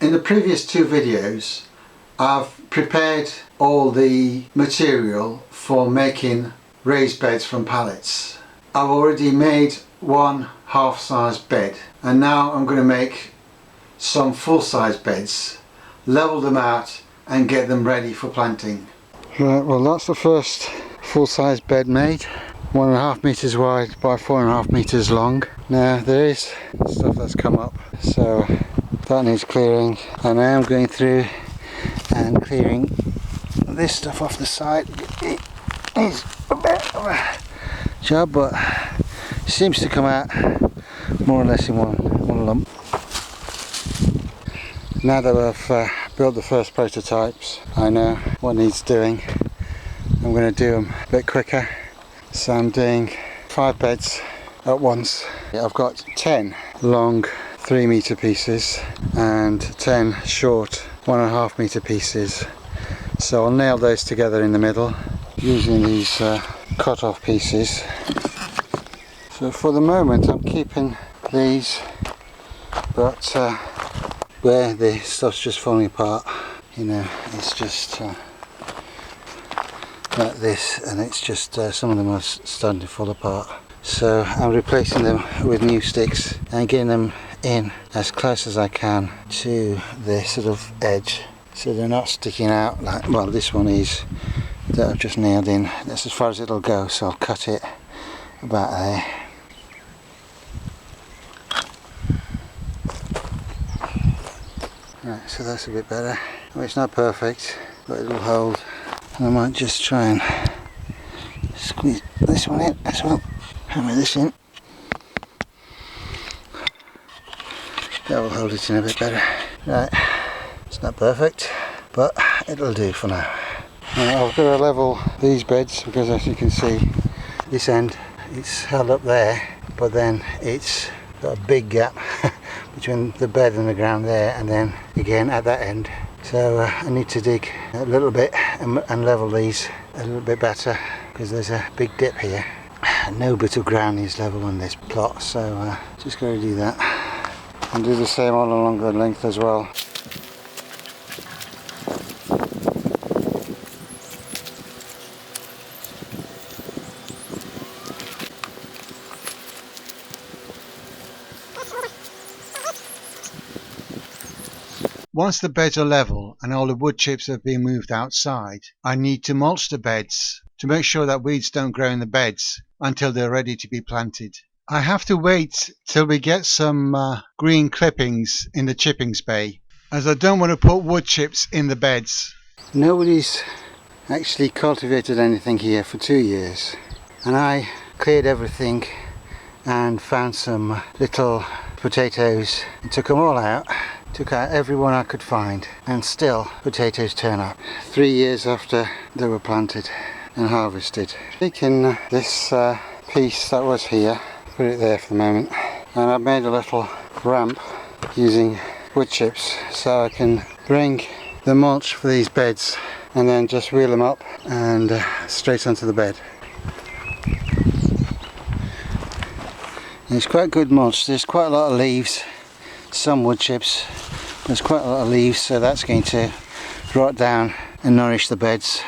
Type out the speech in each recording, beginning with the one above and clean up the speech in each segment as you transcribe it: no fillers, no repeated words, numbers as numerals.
In the previous two videos I've prepared all the material for making raised beds from pallets. I've already made one half-size bed and now I'm going to make some full-size beds, level them out and get them ready for planting. Right, well that's the first full-size bed made, 1.5 meters wide by 4.5 meters long. Now there is stuff that's come up, so that needs clearing, and I am going through and clearing this stuff off the side. It is a bit of a job, but it seems to come out more or less in one lump. Now that I've built the first prototypes, I know what needs doing. I'm going to do them a bit quicker, so I'm doing 5 beds at once. I've got 10 long 3-meter pieces and 10 short 1.5 meter pieces, so I'll nail those together in the middle using these cut-off pieces. So for the moment I'm keeping these, but where the stuff's just falling apart, you know, it's just like this, and it's just some of them are starting to fall apart. So I'm replacing them with new sticks and getting them in as close as I can to the sort of edge, so they're not sticking out like, well, this one is, that I've just nailed in. That's as far as it'll go, so I'll cut it about there. Right, so that's a bit better. Well, it's not perfect, but it'll hold. And I might just try and squeeze this one in as well. Hammer this in. That will hold it in a bit better. Right, it's not perfect, but it'll do for now. Now I've got to level these beds because, as you can see, this end, it's held up there, but then it's got a big gap between the bed and the ground there, and then again at that end. So I need to dig a little bit and level these a little bit better, because there's a big dip here. No bit of ground is level on this plot, so just got to do that. And do the same all along the length as well. Once the beds are level and all the wood chips have been moved outside, I need to mulch the beds to make sure that weeds don't grow in the beds until they're ready to be planted. I have to wait till we get some green clippings in the chippings bay, as I don't want to put wood chips in the beds. Nobody's actually cultivated anything here for 2 years, and I cleared everything and found some little potatoes and took them all out. Took out every one I could find, and still potatoes turn up 3 years after they were planted and harvested. Taking this piece that was here, put it there for the moment, and I've made a little ramp using wood chips so I can bring the mulch for these beds and then just wheel them up and straight onto the bed. And it's quite good mulch. There's quite a lot of leaves, some wood chips, there's quite a lot of leaves, so that's going to rot down and nourish the beds.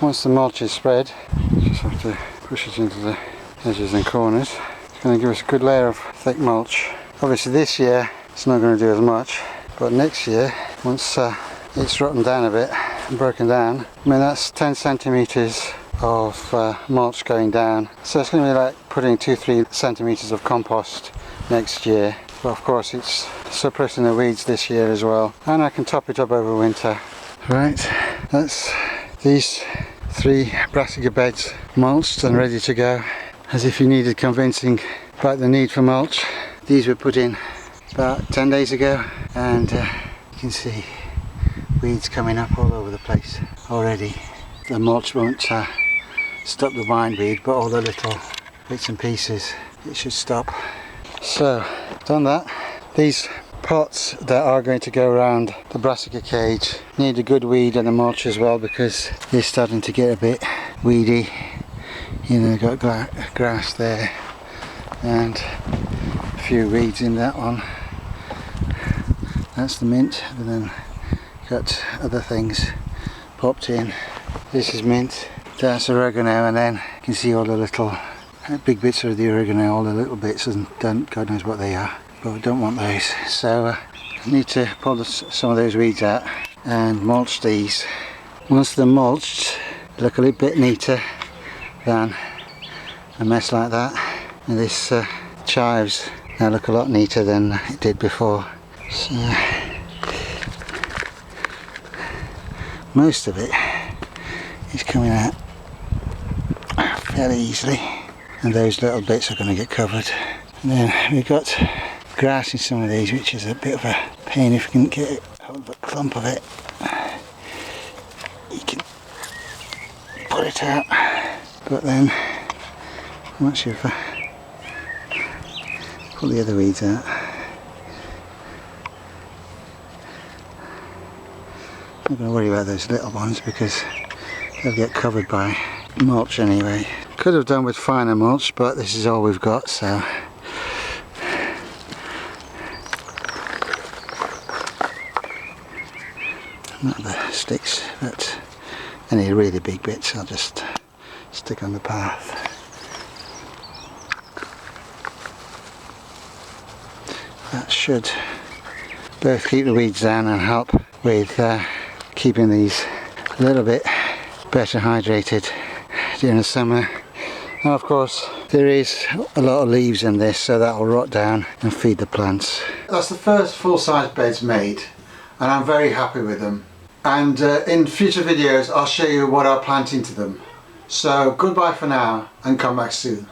Once the mulch is spread, just have to push it into the edges and corners. It's going to give us a good layer of thick mulch. Obviously this year it's not going to do as much, but next year, once it's rotten down a bit and broken down, I mean that's 10 centimeters of mulch going down. So it's going to be like putting 2-3 centimeters of compost next year. But of course it's suppressing the weeds this year as well. And I can top it up over winter. Right, that's these 3 brassica beds mulched and ready to go. As if you needed convincing about the need for mulch. These were put in about 10 days ago, and you can see weeds coming up all over the place already. The mulch won't stop the bindweed, but all the little bits and pieces, it should stop. So, done that. These pots that are going to go around the brassica cage need a good weed and a mulch as well, because they're starting to get a bit weedy. You know, got grass there and a few weeds in that one. That's the mint, and then got other things popped in. This is mint, that's oregano, and then you can see all the little big bits of the oregano, all the little bits, and God knows what they are, but we don't want those. So I need to pull some of those weeds out and mulch these. Once they're mulched, they look a little bit neater than a mess like that. And this chives now look a lot neater than it did before. So most of it is coming out fairly easily, and those little bits are going to get covered. And then we've got grass in some of these, which is a bit of a pain if you can get hold of a clump of it. You can pull it out, but then once you've pulled the other weeds out, I'm not going to worry about those little ones because they'll get covered by mulch anyway. Could have done with finer mulch, but this is all we've got, so not the sticks, but any really big bits I'll just stick on the path. That should both keep the weeds down and help with keeping these a little bit better hydrated during the summer. And of course there is a lot of leaves in this, so that will rot down and feed the plants. That's the first full-size beds made, and I'm very happy with them. And in future videos I'll show you what I'll plant into them. So goodbye for now, and come back soon.